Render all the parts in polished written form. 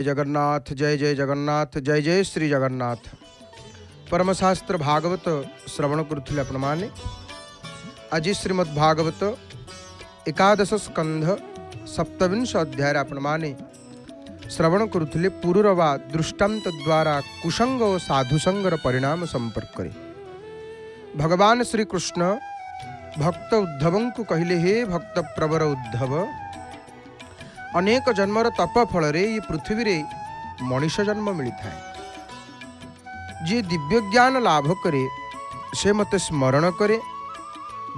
जगन्नाथ जय जय जगन्नाथ जय जय श्री जगन्नाथ। परमशास्त्र भागवत श्रवण करुले आपण माने। आज श्रीमद् भागवत एकादश स्कंध सप्तविंश अध्याय आपण माने श्रवण करुले पुरुरवा दृष्टांत द्वारा कुसंग और साधुसंगर परिणाम संपर्क। भगवान श्री कृष्ण भक्त उद्धव को कहले, हे भक्त प्रवर उद्धव, अनेक जन्मर तप फल ये पृथ्वी रे मनुष्य जन्म मिलता है। जी दिव्य ज्ञान लाभ करे से मत स्मरण करे,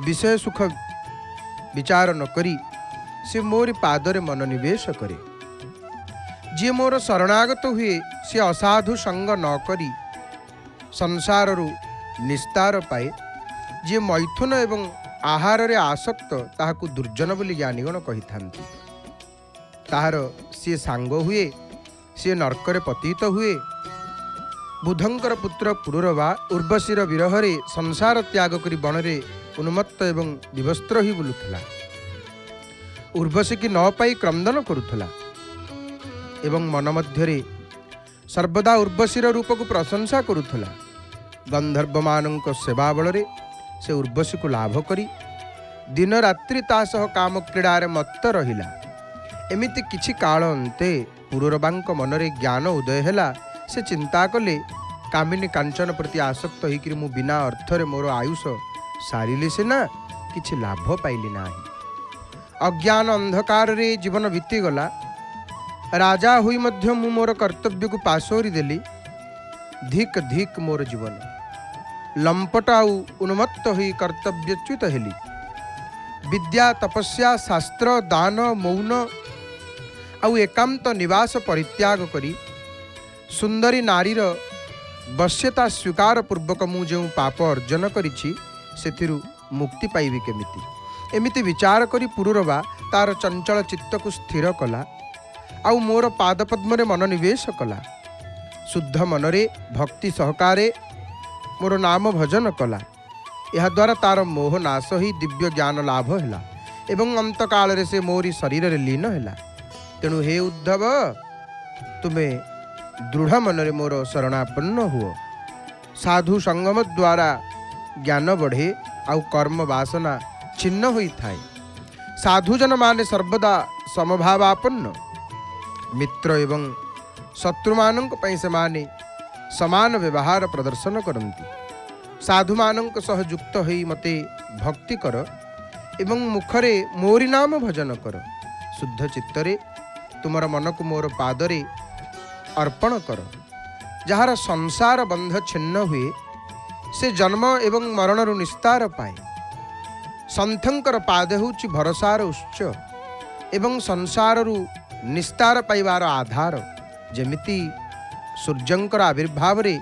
विषय सुख विचार न करी से मोर पादरे मनोनिवेश करे। जी मोर शरणागत हुए से असाधु संग न करी संसार निस्तार पाए। जी मैथुन एवं आहार रे आसक्त ताहाकु दुर्जन बोली ज्ञानीगण कही थांती। ताहार सी सांग हुए, सी नरकरे पतित हुए। बुधंकर पुत्र पुरुरवा उर्वशीर विरहरे संसार त्याग करी बनरे उन्मत्त एवं विवस्त्र ही बुलुथला। उर्वशी की न पाई क्रंदन करुथला एवं मन मध्यरे सर्वदा उर्वशीर रूप को प्रशंसा करुथला। गंधर्व मानक सेवा बलरे से उर्वशी को लाभ करी दिन रात्रि ता सह काम क्रीडारे मत्त रहिला। एमिति किछि काल अंते पुरुरवांक मनरे ज्ञान उदय हैला। से चिंता कले, कामिनी कांचन प्रति आसक्त होइकरी मु बिना अर्थरे मोर आयुष सारिले सिना किछि लाभ पाइली नाही। अज्ञान अंधकार रे जीवन बीती गला। राजा हुई मध्य मु मोर कर्तव्य को पासोरी देली। धिक धिक मोर जीवन लंपट आउ उन्मत्त हुई कर्तव्यच्युत हेली। विद्या तपस्या शास्त्र दान मौन आउ एकांत निवास परित्याग करी सुंदरी नारीर वश्यता स्वीकार पूर्वक मु जो पाप अर्जन करिछि सेथिरु मुक्ति पाइबी केमिति। एमिति विचार करी पुरुरवा तार चंचल चित्त को स्थिर कला। आउ मोर पादपद्मरे मनोनिवेश कला। शुद्ध मनरे भक्ति सहकारे मोर नाम भजन कला। यह द्वारा तार मोह नाश ही दिव्य ज्ञान लाभ हैला एवं अंत काल रे से मोरी शरीर रे लीन हैला। तेणु हे उद्धव, तुमे दृढ़ मनरे मोर शरणापन्न हुओ। साधु संगम द्वारा ज्ञान बढ़े आउ कर्म वासना छिन्न होई थाए। साधुजन माने सर्वदा समभावापन्न। मित्र एवं शत्रु मानक पई से माने समान व्यवहार प्रदर्शन करंती। साधु मानक सह युक्त होई मते भक्ति कर एवं मुखरे मोरी नाम भजन कर। शुद्ध चित्तरे तुमर मन को मोर पादरे अर्पण कर। जहार संसार बंध छिन्न हुए से जन्म एवं मरण निस्तार पाए। संथंकर पाद होउछि भरसार उच्च एवं संसार निस्तार पाइबार आधार। जेमिति सूर्यंकर आविर्भाव रे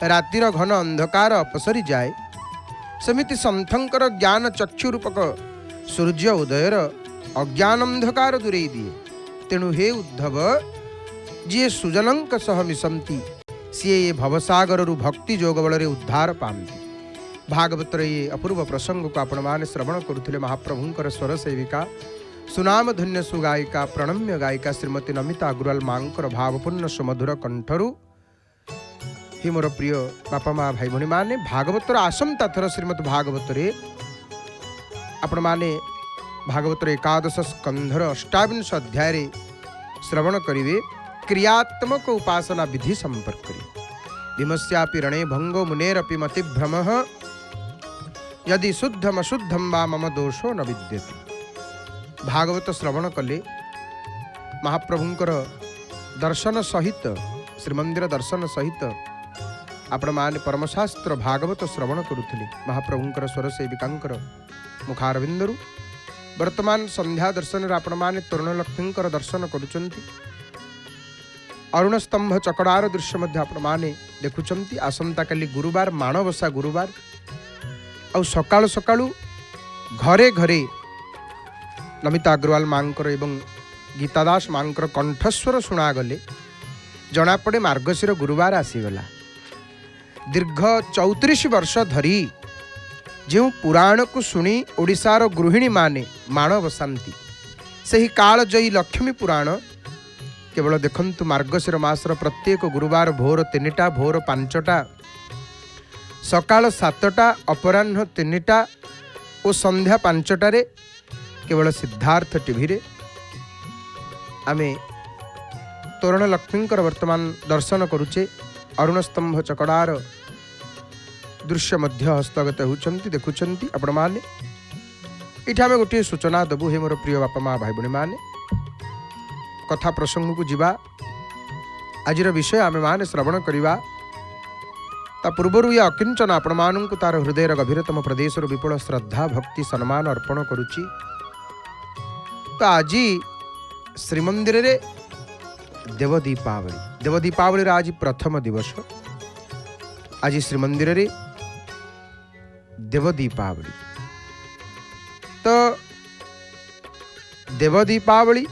रातिर घन अंधकार अपसरी जाए, सेमिति संथंकर ज्ञान चक्षु रूपक सूर्य उदयर अज्ञान अंधकार दूरेई दिए। तेणु हे उद्धव, जी सुजनंक सह मिशंती सी ये भवसागर रु भक्ति जोग बल उद्धार पाती। भागवतर ये अपूर्व प्रसंग को आपण माने श्रवण करुले। महाप्रभुंकर स्वर सेविका सुनाम धन्य सुगायिका प्रणम्य गायिका श्रीमती नमिता अग्रवाल मांकर भावपूर्ण सुमधुर कंठरू ही मोर प्रिय बापा माँ भाई भणी माने भागवतर आसंता थर श्रीमद् भागवतरे आपण माने भागवतर एकादश स्कंधर अष्टाविंश अध्याय श्रवण करिवे। क्रियात्मक उपासना विधि संपर्क विमस्यापि रणे भंगो मुनेरपि मतिभ्रमः यदि शुद्धम अशुद्धम वा मम दोषो न विद्यते। भागवत श्रवण कले महाप्रभुंकर दर्शन सहित श्रीमंदिर दर्शन सहित आपण माने परमशास्त्र भागवत श्रवण करुथिले। महाप्रभुंकर स्वर सेविकांकर मुखारविंदरु वर्तमान संध्या दर्शन आपण माने तरुणलक्ष्मींकर दर्शन करुचंती। अरुण स्तंभ चकड़ार दृश्य मध्य आपण माने देखुचंती। आसंता काली गुरुवार माणबसा गुरुवार आउ सकाळु सकाळु घरे घरे नमिता अग्रवाल मांकर एवं गीतादास मांकर कंठस्वर शुणागले। जनापड़े मार्गशीर गुरुवार आसीगला। दीर्घ 34 वर्ष धरी जो पुराण को शुणी ओडिशार गृहिणी माने माण बसाती, से ही कालजयी लक्ष्मी पुराण केवल देखंतु मार्गशीर मासर प्रत्येक गुरुवार भोर 3टा, भोर 5टा, सकाळ 7टा, अपराह्न 3टा और संध्या 5टारे केवल सिद्धार्थ टीवी रे आमे तोरण लक्ष्मींकर वर्तमान दर्शन करुचे। अरुण स्तंभ चकड़ार दृश्य मध्य हस्तगत होती देखुंट आपण मैंने ये आम गोटे सूचना देवु। हे मोर प्रिय बापा माँ भाई भाई मैंने कथा प्रसंग को जीवा आजिर विषय आम मैंने श्रवण करवा ता पूर्वर ये अकिंचन आपण मानू तार हृदय गभीरतम प्रदेश विपुल श्रद्धा भक्ति सम्मान अर्पण करुच्ची। तो आज श्रीमंदिर रे देव दीपावली आज प्रथम दिवस। आज श्रीमंदिर रे देव दीपावली। तो देव दीपावली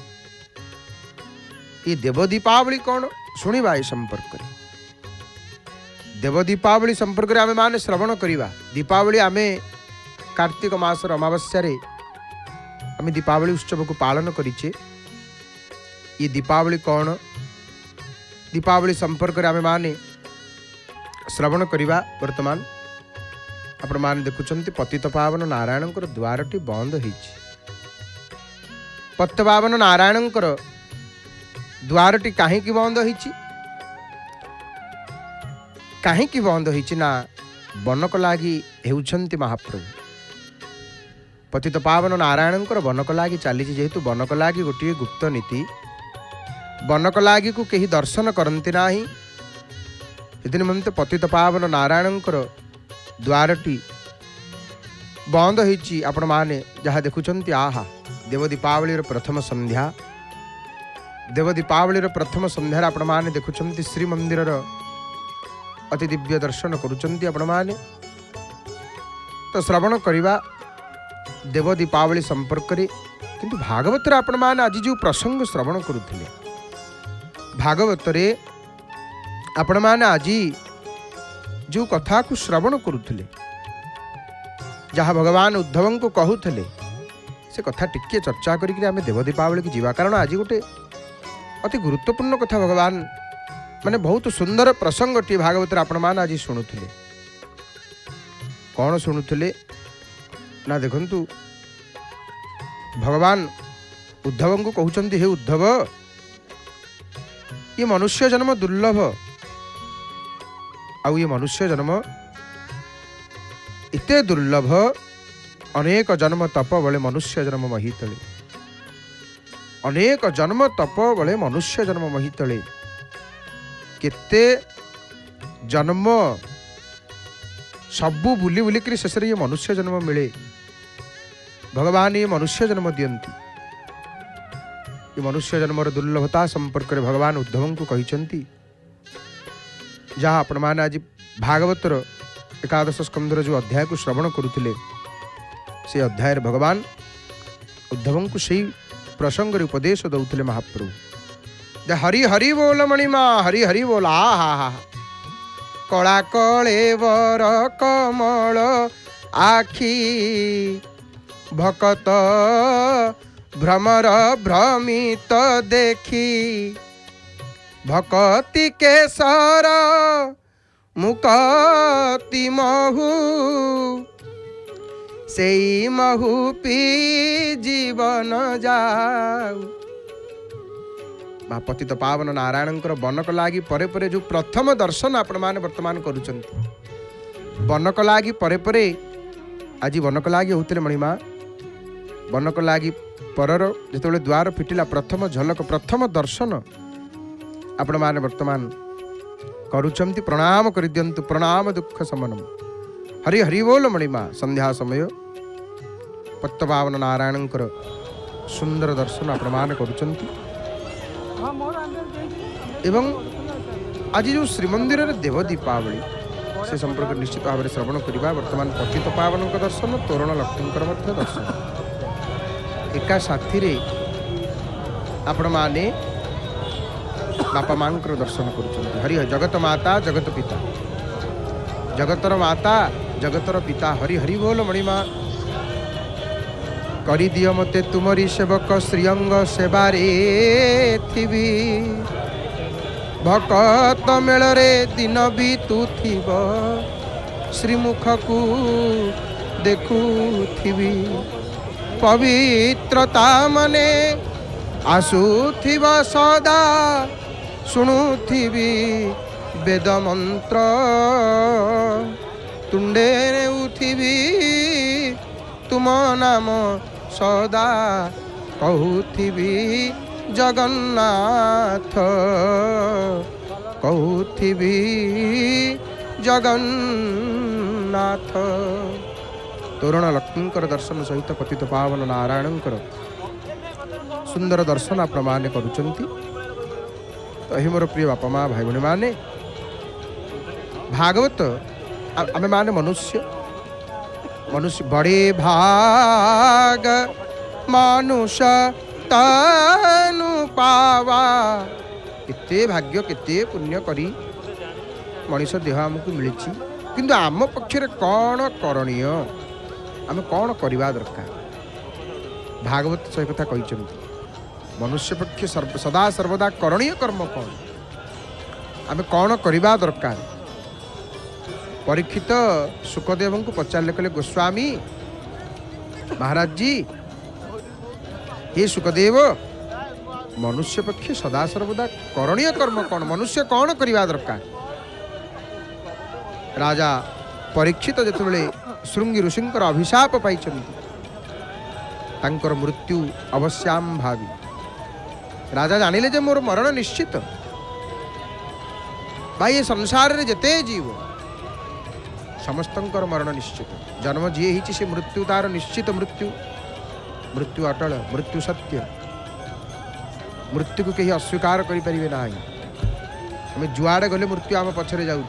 ये देव दीपावली कौन शुणा ये संपर्क देव दीपावली संपर्क आमे माने श्रवण करिवा। दीपावली आमे कार्तिक मासर अमावस्या रे आमे दीपावली उत्सव को पालन करिचे। ये दीपावली कौन दीपावली संपर्क आमे माने श्रवण करिवा। वर्तमान आपण माने देखुचंती पतित पावन नारायणकर द्वारटी बंद होईछि। पतित पावन नारायणकर द्वारटी काहेकि बंद होईछि? काहेकि बंद होईछि ना बनक लागी हेउछंती महाप्रभु। पतित पावन नारायणकर बनक लागी चलीछि। जेहेतु बनक लागी गोटे गुप्त नीति, बनक लागी को केही दर्शन करंती नाही। निमंते पतित पावन नारायणकर द्वारटी बंद होईछि। आपण माने जहाँ देखुचंती आहा देव दीपावली प्रथम संध्या। देव दीपावली प्रथम संध्यार आपण माने देखुचंती श्रीमंदिर अति दिव्य दर्शन करुचंती आपण माने। तो श्रवण करिवा देव दीपावली संपर्क रे। किंतु भागवत रे आपण माने आज जो प्रसंग श्रवण करुथिले, भागवत रे आपण माने आज जो कथा को श्रवण करुथिले, जहाँ भगवान उद्धव को कहूथिले से कथा टिके चर्चा करिक आमे देव दीपावली की जीवा। कारण आज गोटे अति गुरुत्वपूर्ण कथा भगवान माने बहुत सुंदर प्रसंग टी भागवत आपण मान आज शुणुथिले। कौन शुणुथिले ना देखंतु भगवान उद्धव को कहउचंती, हे उद्धव ये मनुष्य जन्म दुर्लभ, आउ ये मनुष्य जन्म इते दुर्लभ, अनेक जन्म तप बले मनुष्य जन्म महितले, अनेक जन्म तप बले मनुष्य जन्म महितले, केते जन्म सबू बुली बुली कर शेष ये मनुष्य जन्म मिले। भगवान ये मनुष्य जन्म दियंती। ये मनुष्य जन्म दुर्लभता संपर्क में भगवान उद्धव को कहिचंती। जहाँ आपण माने आज भागवतर एकादश स्कंदर जो अध्याय को श्रवण करुथिले, से अध्याय भगवान उद्धव को सही प्रसंग रे उपदेश दउथिले महाप्रभु। हरि हरि बोल मणिमा, हरि हरि बोल। आ हा हा कला कले वर कमल आखी, भकत भ्रमर भ्रमित देखी, भकति केसर मुकति महु, सेई महु पी जीवन जाऊ। पतित पावन नारायणकर बनक लागी परे परे जो प्रथम दर्शन आपण माने वर्तमान करुचंती। बनक लागी परे परे आज बनक लागी होतले मणिमा। बनक लागी परर जेतेबेले द्वार फिटिला प्रथम झलक प्रथम दर्शन आपण माने वर्तमान करुचंती। प्रणाम करि दियंतु, प्रणाम दुख समनम। हरि हरि बोल मणिमा। संध्या समय पतित पावन नारायणकर सुंदर दर्शन आपण माने करुचंती। एवं आज जो श्रीमंदिर देव दीपावली से संपर्क निश्चित भाव में श्रवण करवा। वर्तमान पतित पावन दर्शन, तोरण लक्ष्मींकर दर्शन एका साथी रे आपण माने बापा मां दर्शन कर। हरि जगत माता जगत पिता, जगतर माता जगतर पिता। हरि हरि बोल मणिमा। करी दियो मते तुमरी सेवक श्रीअंग सेवारे थिबी भकत मेलरे दिन भी तू थिब श्रीमुख को देखुथिबी पवित्रता मने आसुथिब सदा शुणुथिबी वेद मंत्र तुंडे उठिबी तुम नाम सदा कहूथिबी जगन्नाथ कहूथिबी जगन्नाथ। तोरण लक्ष्मींकर दर्शन सहित पतित पावन नारायणंकर सुंदर दर्शन आपण माने करूचंती। तो ही मोर प्रिय बापा माँ भाई भौणी माने भागवत आमे माने मनुष्य मनुष्य बड़े भाग मनुष्य तनु पावा केते भाग्य केते पुण्य करी मनीष देह आमको मिली किंतु आम पक्षरे कौन करणीय आम कौन करवा दरकार भागवत से कथा कही मनुष्य पक्ष सदा सर्वदा करणीय कर्म कौन आम कौन करवा दरकार। परीक्षित सुखदेव को पचारे कहले गोस्वामी महाराज जी हे सुखदेव मनुष्य पक्षे सदा सर्वदा करणीय कर्म कौन मनुष्य कौन करवा दरकार। राजा परीक्षित जिते श्रृंगी ऋषिंकर अभिशाप पाई मृत्यु अवश्याम भावी राजा जानिले जे मोर मरण निश्चित भाई ये संसार रे जेते जीव समस्तंकर मरण निश्चित जन्म जी ही से मृत्यु तार निश्चित मृत्यु मृत्यु अटल मृत्यु सत्य मृत्यु को कहीं अस्वीकार करें ना आम जुआड़े गले मृत्यु आम पछरे जाऊँ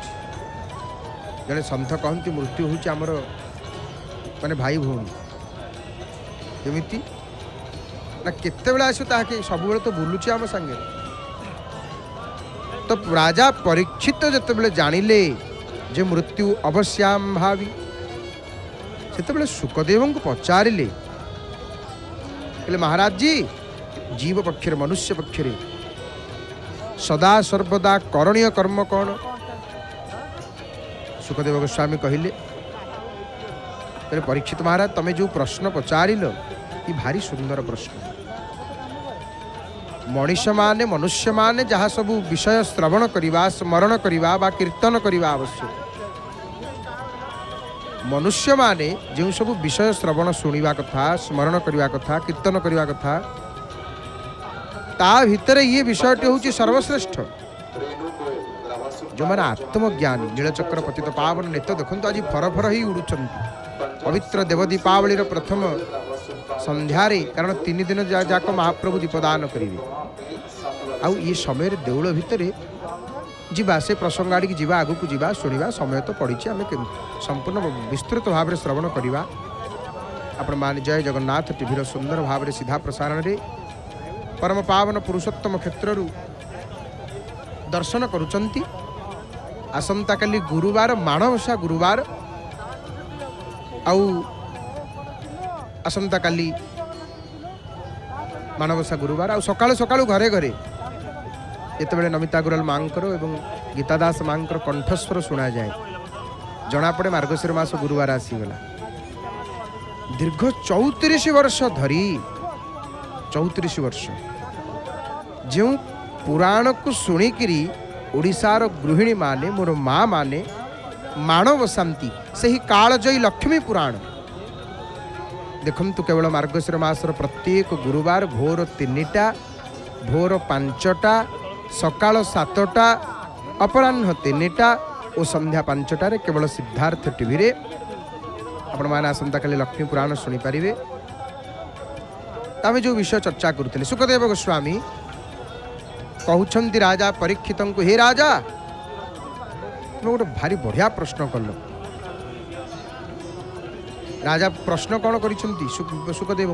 जड़े सन्थ कहती मृत्यु हूँ आमर माने भाई भौणी केमिति ना केते बेला आसु ताके सब बेले तो बुलुची आम संगे। तो राजा परीक्षित जिते जानिले जे मृत्यु अवश्याम भावी से सुखदेव को पचारे महाराज जी जीव पक्षरे मनुष्य पक्षरे सदा सर्वदा करणीय कर्म कौन। सुखदेव गोस्वामी कहले परीक्षित महाराज तमे जो प्रश्न पचारिल ये भारी सुंदर प्रश्न। मनीष माने मनुष्य माने जहाँ सब विषय श्रवण करवा स्मरण करवा बा कीर्तन करवा आवश्यक मनुष्य माने जो सब विषय श्रवण शुणा कथा स्मरण करवा कथा कीर्तन करवा कथा ता भितर ये विषयटी हूँ सर्वश्रेष्ठ जो मैंने आत्मज्ञानी नीलचक्र पतित पावन नेत देखो आज फर ही उड़ुंट पवित्र देव दीपावली प्रथम संध्यारे कारण 3 दिन जाक महाप्रभु दीपदान करेंगे आउ ये समय देउल भितर जीवा से प्रसंग आड़ की जीवा आगु को जीवा शुणा समय तो पड़ी आम संपूर्ण विस्तृत भाव में श्रवण करवा। आपण मान जय जगन्नाथ टीवी सुंदर भाव में सीधा प्रसारण रे परम पावन पुरुषोत्तम क्षेत्र दर्शन करुचंती। आसंता काली गुरुवार माणवसा गुरुवार आउ आसंता काली माणवसा गुरुवार आउ सकाळु सकाळु घरे घरे जिते नमिता गुराल मांकर एवं गीतादास मांकर कंठस्वर शुणा जाए जना पड़े मार्गशीर मास गुरुवार आसीगला दीर्घ 34 वर्ष धरी 34 वर्ष जो पुराण को शुणिकी ओडिशार गृहिणी माने मोर माँ माने माण बसाती से ही कालजयी लक्ष्मी पुराण देखु केवल मार्गशीर मासर प्रत्येक गुरुवार भोर 3टा भोर 5टा सकाळ 7टा अपराह्न 3टा और संध्या 5टारे केवल सिद्धार्थ टीवी रे आपण माने आसंता काली लक्ष्मी पुराण शुणी पारिबे। आमे जो विषय चर्चा करते सुखदेव गोस्वामी कहउछंती राजा परीक्षित को हे राजा गोटे भारी बढ़िया प्रश्न कल राजा प्रश्न कौन करिसेंती सुखदेव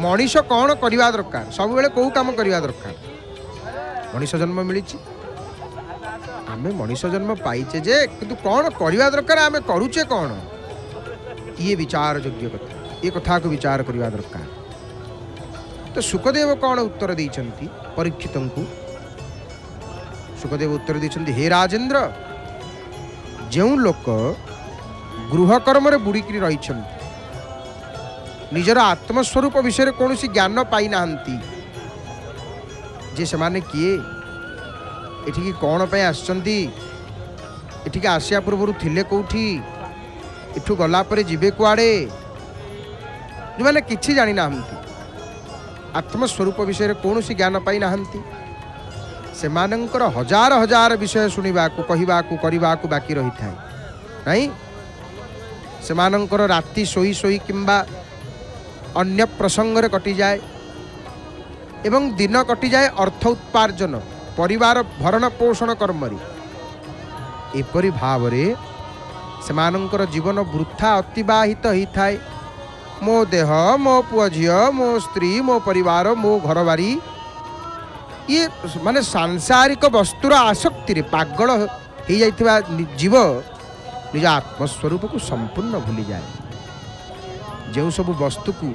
मनीष कौन करवा दरकार सब बेले कौ काम करवा दरकार मनीष जन्म मिली आमे मनीष जन्म पाइचे जे किंतु कौन करवा दरकार आमे करूचे कौन ये विचार योग्य कथा ये कथा को विचार करवा दरकार। तो सुखदेव कौन उत्तर देइछंती परीक्षित को? सुखदेव उत्तर देइछंती, हे राजेंद्र, जो लोक गृह कर्म रे बुड़ीकी रहिछंती, निजर आत्मस्वरूप विषय कौन सी ज्ञान पाई नाहंती, जे समाने किए, एठिकी कौन पे आछंती, एठिकी आसिया पूर्व थिले कोठी, इठू गला परे जीवे कुआड़े, जो माने किछि जानि नाहंती, आत्मस्वरूप विषय कौन सी ज्ञान पाई नाहंती, सेमानंकर हजार हजार विषय सुनिबा को कहिबा को करिबा को बाकी रही थाए नहीं। सेमानंकर राति सोई सोई किंबा अन्य प्रसंग रे कटि जाए एवं दिन कटि जाए अर्थ उत्पार्जन परिवार भरण पोषण कर्मरी। एपरि भाव रे सेमानंकर जीवन वृथा अतिबाहित ही थाए। मो देह, मो पुआ झियो, मो स्त्री, मो परिवार, मो घरबारी, ये माने सांसारिक वस्तुर आसक्ति रे पागल हो जाइथिबा जीव निज आत्मस्वरूप को संपूर्ण भूली जाए। जो सब वस्तु को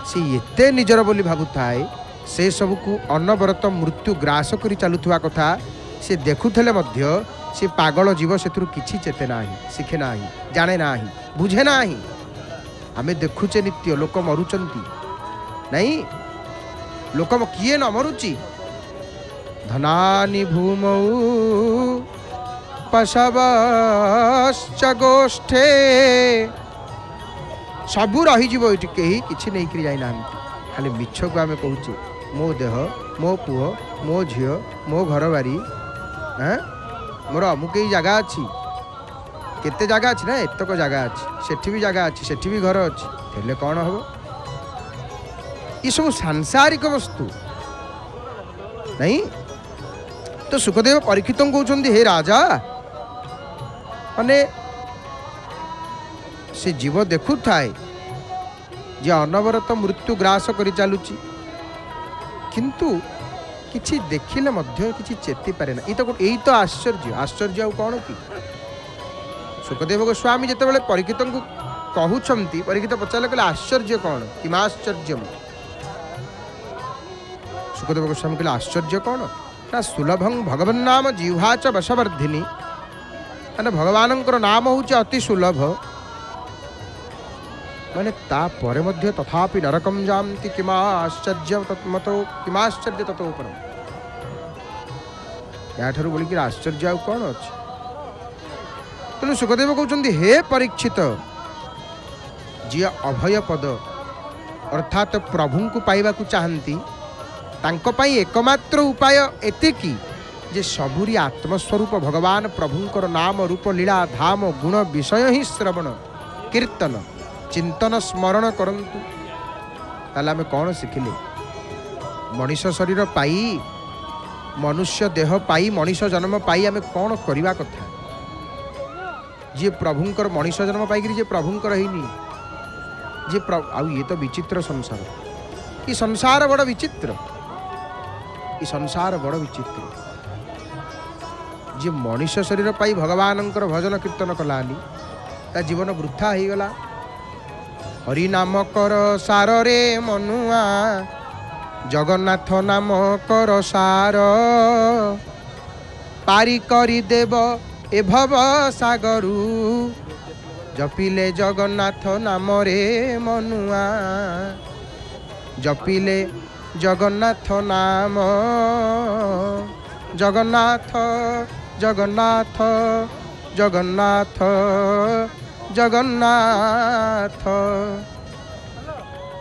सी एते निजर बोली भाबु थाए, से सब को अनवरत मृत्यु ग्रास करी चलुथुवा कथा से देखुथले मध्य से पागल जीव सेथुरु किछि चेते नाही, शिखे नाही, जाने नाही, बुझे नाही। आमे देखुचे नित्य लोक मरुचंती नहीं, लोक किए न मरुची। धनानि भूमौ पशवश्च गोष्ठे, सबू रहीजिव ये कहीं किसी नहीं करी जाई नाहंती। खाली मिछ को आमे कहूचे मो देह, मो पुओ, मो झियो, मो घर बारी, मोर अमुक ही जगह अच्छी, केते जगह अच्छी ना, एतक जगह अच्छी, सेठी भी जगह अच्छी, सेठी भी घर अच्छी, हेले कौन हम? ये सब सांसारिक वस्तु नहीं। तो सुखदेव परीक्षित कहते, हे राजा, माने से जीव देखु थाए जे अनवरत मृत्यु ग्रास करी चलुची, किंतु किछि देखिले मध्य किछि चेती पारे ना। यही तो आश्चर्य, आश्चर्य आउ कौन कि? सुखदेव गोस्वामी जिते परीक्षित को कहउछंती, परीक्षित पचारे कहले आश्चर्य कौन, किमाश्चर्य? सुखदेव गोस्वामी कहले आश्चर्य कौन ना, सुलभं भगवन् नाम जिह्वा च वशवर्धिनी, माने भगवानंकर नाम होउचे अति सुलभ, माने ता परे मध्य तथापि नरकम जानती, किमाश्चर्य तत्मतो, किमाश्चर्य ततो परम। या ठारू बोली कि आश्चर्य आउ कौन अछि? तेणु सुखदेव कहउछंती, हे परीक्षित, जी अभय पद अर्थात प्रभु को पाइबा को चाहती, तांको पाई एकमात्र उपाय एते कि जे सबुरी आत्मस्वरूप भगवान प्रभुंकर नाम रूप लीला धाम गुण विषय ही श्रवण कीर्तन चिंतन स्मरण करंतु। ताले आमे कौन शिखिले? मनुष्य शरीर पाई, मनुष्य देह पाई, मनुष्य जन्म पाई आमे कौन करिवा कथा? जे प्रभुंकर मनुष्य जन्म पाई जे प्रभुंकर हिनी, जे आउ ये तो विचित्र संसार, ये संसार बड़ विचित्र, ये संसार बड़ विचित्र। जे मनुष्य शरीर पाई भगवानंकर भजन कीर्तन कलानी, ता जीवन वृथा ही गला। हरि नाम कर सार रे मनुआ, जगन्नाथ नाम कर सार, पारी करी देव ए भव सागरु, जपिले जगन्नाथ नाम रे मनुआ, जपिले जगन्नाथ नाम, जगन्नाथ जगन्नाथ जगन्नाथ जगन्नाथ।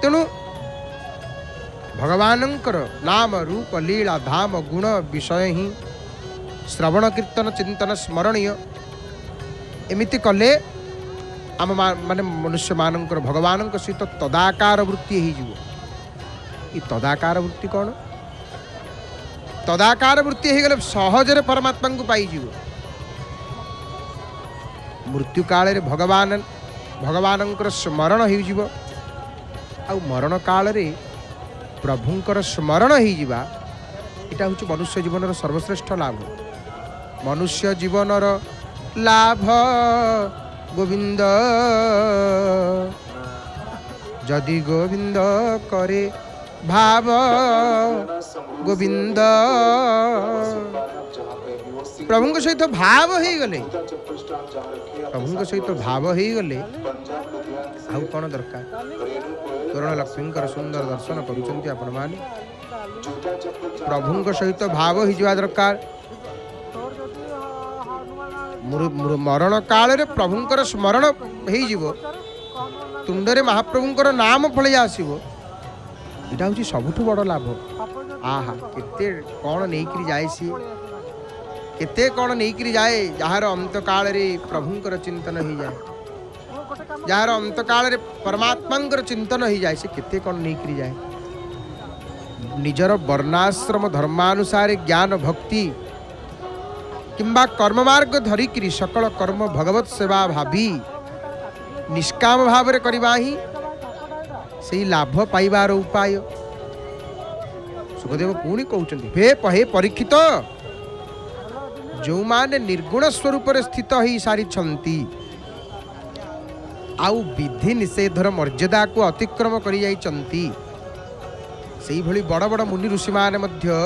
तेणु भगवानंकर नाम रूप लीला धाम गुण विषय ही श्रवण कीर्तन चिंतन स्मरणीय। एमिति कले आम माने मनुष्य मानकर भगवान सहित तदाकार वृत्ति हो। तदाकार वृत्ति कौन? तदाकार वृत्ति हो गले सहजरे परमात्मा को पाई। मृत्यु काल रे भगवानंकर स्मरण हो, मरण काल रे प्रभुंकर स्मरण हो। इटा हूँ मनुष्य जीवन सर्वश्रेष्ठ लाभ। मनुष्य जीवनर लाभ गोविंद जदि गोविंद करे भाव गोविंद प्रभु सहित भाव हो गले प्रभु सहित भाव हो गले आउ कौन दरकार करुण लक्ष्मी सुंदर दर्शन करुँच आपण मैंने प्रभु सहित भाव हो जा दरकार मरण काल रे प्रभुंकर स्मरण हो तुंडरे महाप्रभुंकर नाम फल आसो यहाँ हूँ सबुठ बड़ लाभ आहा केते कौन नहीं जाए सी केते कौन नहीं जाए जार अंत काल रे प्रभुंकर चिंतन हो जाए जार अंत काल रे परमात्मा चिंतन हो जाए से केते कौन नहीं जाए निजर वर्णाश्रम धर्मानुसार ज्ञान भक्ति किंबा कर्म मार्ग धरिकी सकल कर्म भगवत सेवा भावी निष्काम भाव रे करवा ही से लाभ पाइबार उपाय सुखदेव पुणी कहते हे परीक्षित जो माने निर्गुण स्वरूप स्थित हो सारी आउ विधि निषेधर मर्यादा को अतिक्रम कर बड़ बड़ मुनि ऋषि माने मध्य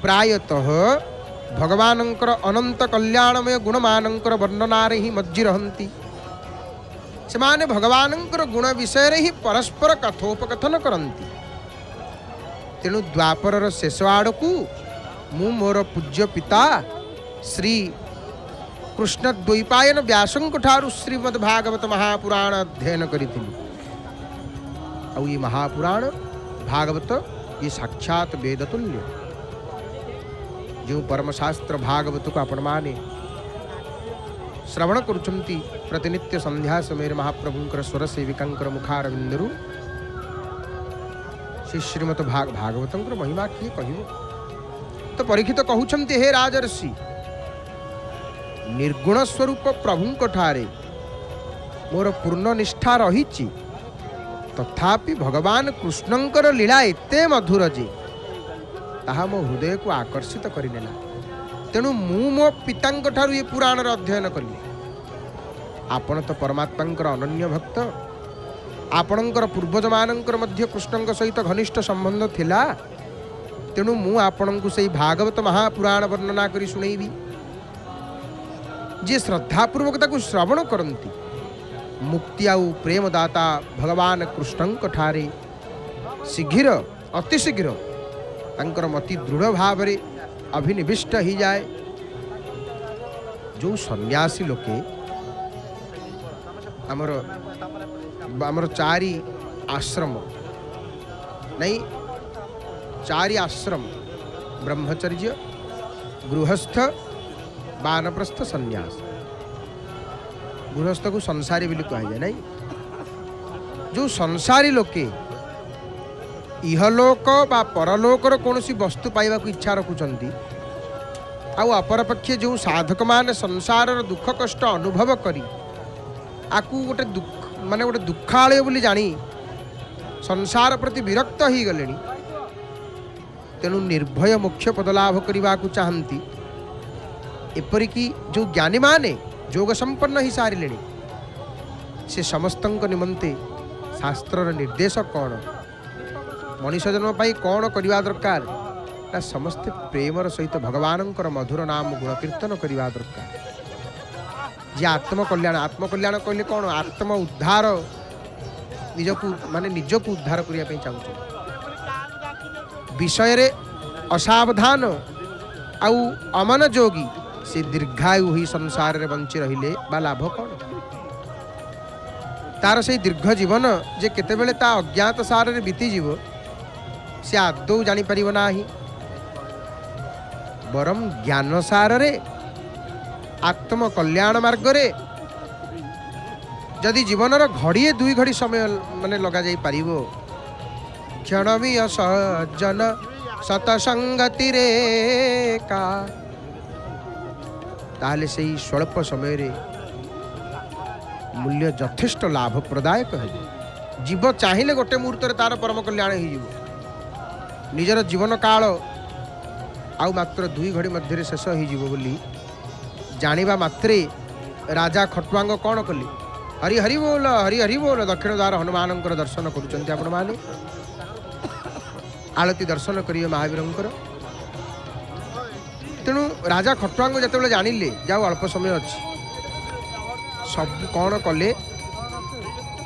प्रायतः भगवानंकर अनंत कल्याणमय गुणमानंकर वर्णनारे ही मज्जी रहंती से माने भगवानंकर गुण विषय रे ही परस्पर कथोपकथन करंती तेणु द्वापर शेष आड़ को मु मोर पूज्य पिता श्री कृष्ण द्वैपायन व्यासंक ठारू श्रीमद्भागवत महापुराण अध्ययन करी ये महापुराण भागवत ये साक्षात वेद तुल्य जो परमशास्त्र भागवत को आपण माने श्रवण करुचंती प्रतिनित्य संध्या समय महाप्रभुंकर स्वर सेविकांकर मुखारविंदरु श्री श्रीमद भागवतंकर महिमा किए कहिबो तो परीक्षित कहउछंती हे राजर्षि निर्गुण स्वरूप प्रभुंक ठारे मोर पूर्ण निष्ठा रही तथापि भगवान कृष्णंकर लीला एते मधुर जे ताहा मो हृदय को आकर्षित करिनेला तेणु मु मो पितांक ठारू ये पुराण अध्ययन कली आपण तो परमात्मांकर अनन्य भक्त आपणकर पूर्वज मानकर मध्य कृष्णंक सहित घनिष्ठ संबंध थिला तेणु मु आपणଙ୍କୁ सेई भागवत महापुराण वर्णना करी सुनैबी जे श्रद्धापूर्वक ताकू श्रवण करती मुक्ति आउ प्रेमदाता भगवान कृष्णंक ठारे शीघ्र अति शीघ्र तांकर मति दृढ़ भाव रे अभिनिविष्ट ही जाए जो सन्यासी लोके आमर चारि आश्रम नहीं चारि आश्रम ब्रह्मचर्य गृहस्थ वानप्रस्थ सन्यास गृहस्थ को संसारी बोली कह जाए नहीं जो संसारी लोके इहलोक बा परलोकर कौन सी वस्तु पाइबा को इच्छा रखुचंती आउ अपरपक्षे जो साधक माने संसार दुख कष्ट अनुभव करी आकु गोटे दुख माने गोटे दुखालय बोली जानी संसार प्रति विरक्त ही गलेनी तेणु निर्भय मोक्ष पद लाभ करने को चाहती एपरिकी जो ज्ञानी माने जोग संपन्न ही सारे से समस्त निमंते शास्त्र निर्देश कौन मनुष्य जन्म पाई कौन करवा दरकार ना समस्ते प्रेमर सहित भगवानंकर मधुर नाम गुण कीर्तन करवा दरकार जे आत्मकल्याण कहले कौन आत्म उद्धार निजको माने निजको उद्धार करने चाहूँ विषय रे असावधान आउ अमन जोगी से दीर्घायु ही संसार रे बंची रहिले बा लाभ कौन तार से दीर्घ जीवन जे केते बेले ता अज्ञात सार रे बीती जीव से आदौ जानी परिव नाही बरम ज्ञान सार रे आत्म कल्याण मार्ग रे जदि जीवन रो घड़िए दुई घड़ी समय माने लगा जाई परिवो क्षणमी असजन सतसंगति रे का ताले से स्वल्प समय रे मूल्य यथेष्ट लाभ प्रदायक है जीव चाहिए गोटे मुहूर्त तार परम कल्याण हो निजर जीवन काल आउ मात्र दुई घड़ी मध्य शेष हो जानिबा मात्रे राजा खटुआंग कौन कले हरि हरि बोल दक्षिण द्वार हनुमान दर्शन करुँच आपण मैंने आलती दर्शन करेंगे महावीर तेणु राजा खटुआ को जिते जानिले जाओ अल्प समय अच्छी सब कौन कले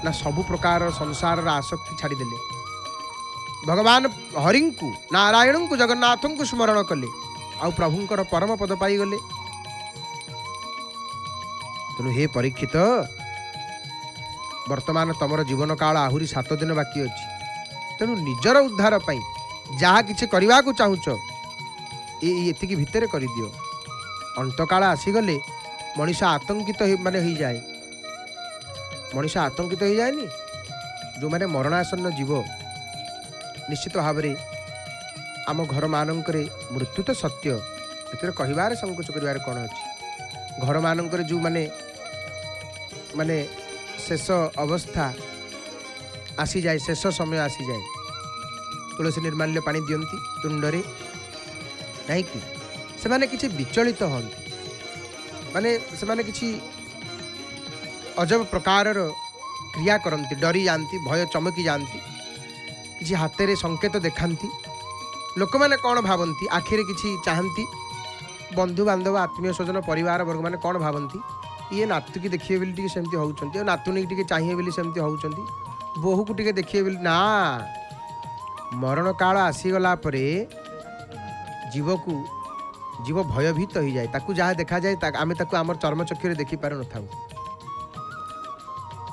ना सबु प्रकार संसार आसक्ति छाड़देले भगवान हरि को नारायण को जगन्नाथ को स्मरण कले आ प्रभुंकर परम पद पाईगले। तेणु हे परीक्षित वर्तमान तमर जीवन काल आहुरी 7 दिन बाकी अच्छी तेणु निजर उद्धार पाई जहाँ किसी करने को चाहूच ये भितर कर दियो। अंतकाल आसीगले मनीष आतंकित माने हो जाए मनीष आतंकित हो जाएनि जो माने मरणासन्न जीव निश्चित भाव में आम घर मानक मृत्यु तो सत्य ये कहबार संकोच कर कौन अच्छी घर मानक जो माने माने शेष अवस्था आसी जाए शेष समय आसी जाए तुलसी निर्माल्य पानी दियंती तुंडरे नहीं कि से माने किसी विचलित हंती माने से माने किसी अजब प्रकार क्रिया करती डरी जाती भय चमकी जाती किसी हाथ में संकेत देखाती लोक मैंने कौन भावती आखिरे किसी चाहती बंधु बांधव आत्मीय स्वजन परिवार वर्ग मैंने कौन भावती ये नातु की देखिए बोली सेमती होउछंती नातुनी टी चाहिए बोली सेमती होउछंती बोहू को टी देखिए बोली ना मरण काल आसीगला परे जीव को जीव भयभीत हो जाए ताकू जहाँ देखा जाए आम आम चर्मचक्षु देखी पार न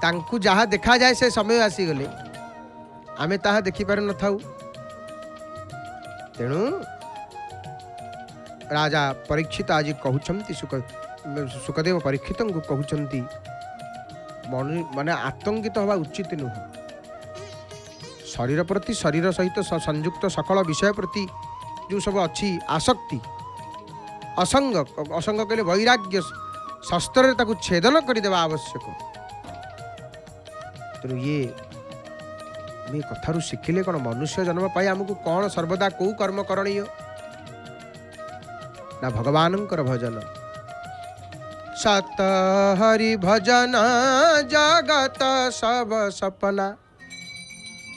तांकू जहाँ देखा जाए से समय आसीगले आमे ताहा देखी पार न तेणु राजा परीक्षित आज कहते सुखदेव परीक्षित को कहते माने आतंकित हवा उचित नुह शरीर प्रति शरीर सहित संयुक्त सकल विषय प्रति जो सब अच्छी आसक्ति असंग असंग कहले वैराग्य शस्त्र ताकू छेदन करदेवा आवश्यक। तेणु ये कथारू शिखिले कौन मनुष्य जन्म पाई आमको कौन सर्वदा कौ कर्म करणीय ना भगवान भजन सत हरि भजन जगत सब सपना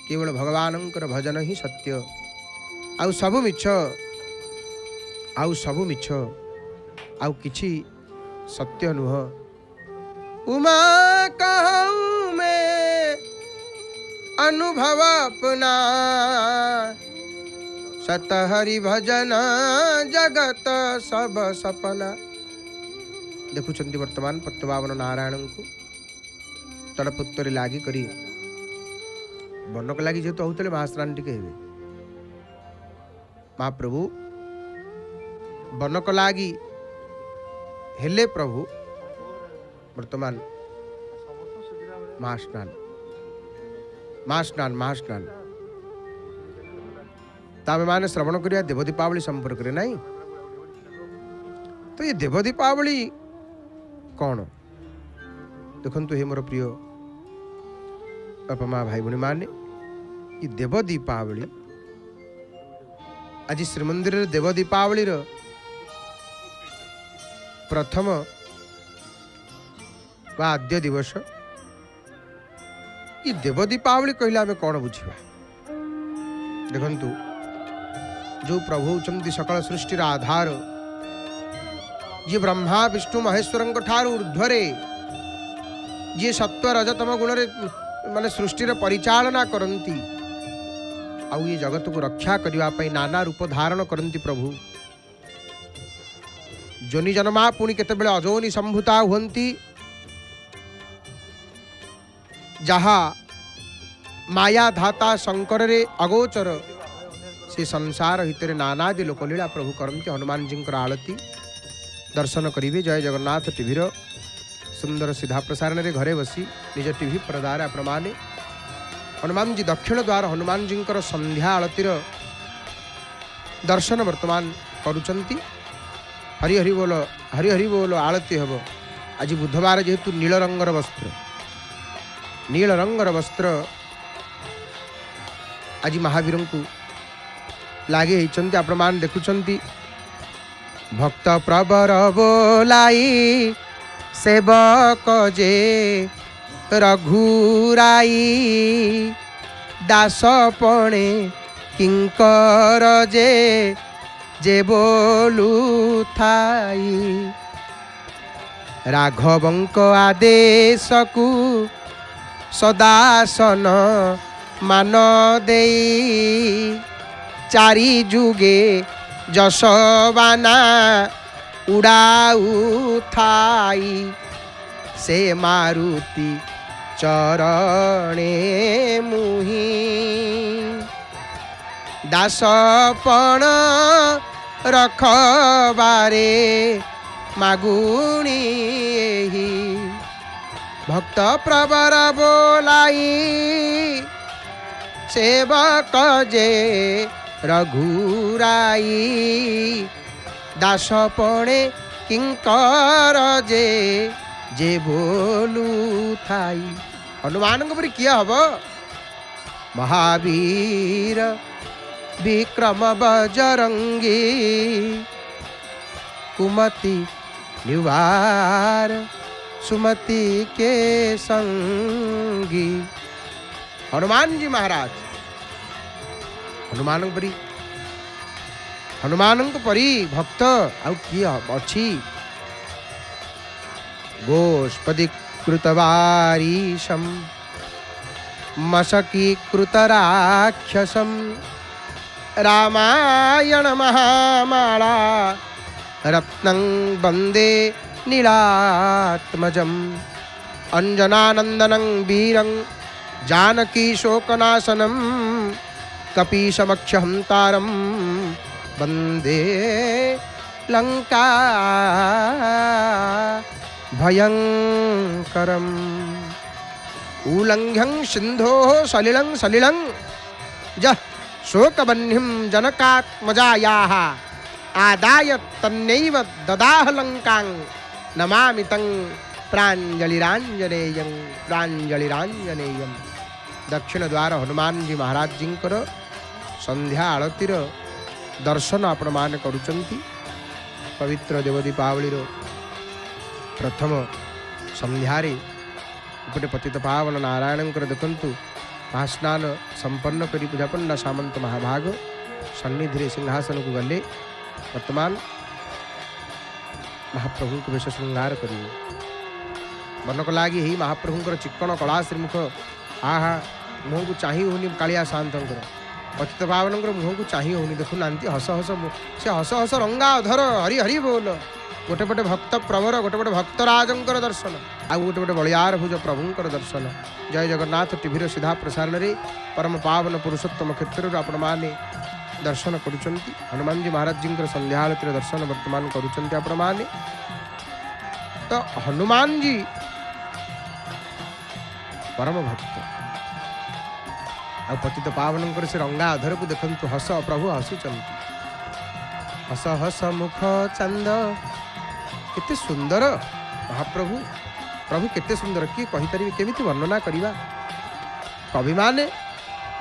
केवल भगवान भजन ही सत्य आउ सबु मिछ आउ किछि सत्य नुह। उमा कहूँ मैं अनुभव अपना सत हरि भजन जगत सब सपना। देखुंत वर्तमान पद्मनाभन नारायण को तड़पुत्तर लगी करी बनक लगी जेहेतु होते महास्नान टी महाप्रभु बनक लगी हेले प्रभु वर्तमान महास्नान महास्नान महास्नान तामे माने श्रवण करिया देव दीपावली संपर्क रे नहीं तो ये देव दीपावली कौन देखंतु हे मोर प्रिय बापा माँ भाई भणी माने ये देव दीपावली आज श्रीमंदिर देव दीपावली प्रथम वा आद्य दिवस ये देव दीपावली कहले आमे कौन बुझा देखंतु जो प्रभु होचंती सकल सृष्टिर आधार ये ब्रह्मा विष्णु महेश्वर ठार ऊर्ध्वरे ये सत्व रजतम गुण माने सृष्टिर परिचालना करती आउ ये जगत को रक्षा करने नाना रूप धारण करती प्रभु जोनि जन्मा पुणी केतेबेले अजोनि संभूता हुंती जहा माया धाता शंकर रे अगोचर से संसार हितरे नानादि लोकलीला प्रभु करती हनुमान जी आलती दर्शन करेंगे। जय जगन्नाथ टीवीर सुंदर सीधा प्रसारण रे घरे बसी निज टीवी प्रदार आपण हनुमान जी दक्षिण द्वार हनुमान जी संध्या आलतीर दर्शन वर्तमान करुचंती। हरि हरि बोल आलती हम आज बुधवार जेहेतु नील रंगर वस्त्र आज महावीर को लगे होती आपण मान देखुंट भक्त प्रवर बोलाई सेवक जे रघुराई दास पणे किंकर जे बोलू थाई राघवंक आदेश को सदासन मान देई चारि जुगे जशबाना उड़ाऊ थाई से मारुति चरणे मुहि दासपण रखबारे मागुणी एही भक्त प्रवर बोलाई सेवक जे रघुराई दासपणे किंकर जे बोलू थाई हनुमान परी किए हम महावीर विक्रम बजरंगी कुमति निवार सुमति के संगी हनुमान जी महाराज हनुमान परी भक्त आउ किए अच्छी गोष्पदी कृतवारीशम मशकी कृतराक्षसम रामायण महामाला रत्नं वंदे नीलात्मजम अंजनानंदनं वीरं जानकी शोकनाशनं कपीशमक्षहंतारं वंदे लंका भयंकरम उल्लंघ्यं सिंधो सलिलं सलिलं जः शोकबह्निं जनकात्मजायाः आदाय तन्नैव ददाह लंकां नमामि तं प्राञ्जलिराञ्जनेयं प्राञ्जलिराञ्जनेयं दक्षिण द्वार हनुमान जी महाराज जी संध्या आलतीर दर्शन आपण मान करुचंती पवित्र देव दीपावली प्रथम संध्यारे उपटे पतित पावन नारायण देखंतु महास्नान संपन्न करी पूजापंडा सामंत महाभाग सन्निधि सिंहासन को गले वर्तमान महाप्रभु को वेश श्रृंगार करेंगे मनक लगी ही महाप्रभुंर चिक्कण कला श्रीमुख आहा मुह को चाह होनी कालिया शांतर पतित पावन मुह को चाह होनी देखुना हस हस से हस हस रंगा अधर हरि हरि बोल गोटे पटे भक्त प्रवर गोटे पटे भक्तराजंकर दर्शन आ गोटे पटे बलियार भुज प्रभुंकर दर्शन जय जगन्नाथ टीवी सीधा प्रसारण में परम पावन पुरुषोत्तम क्षेत्र आपण मैंने दर्शन करुचंती हनुमान जी महाराज जी संध्या आलती दर्शन वर्तमान करुचंती आपण मैंने तो हनुमान जी परम भक्त आ पतित पावन से रंगा अधर को देखंतु हस प्रभु हसुचंती हस हस मुख चंद केते सुंदर महाप्रभु प्रभु केते सुंदर किए कहीपर केमिति वर्णना करवा कवि माने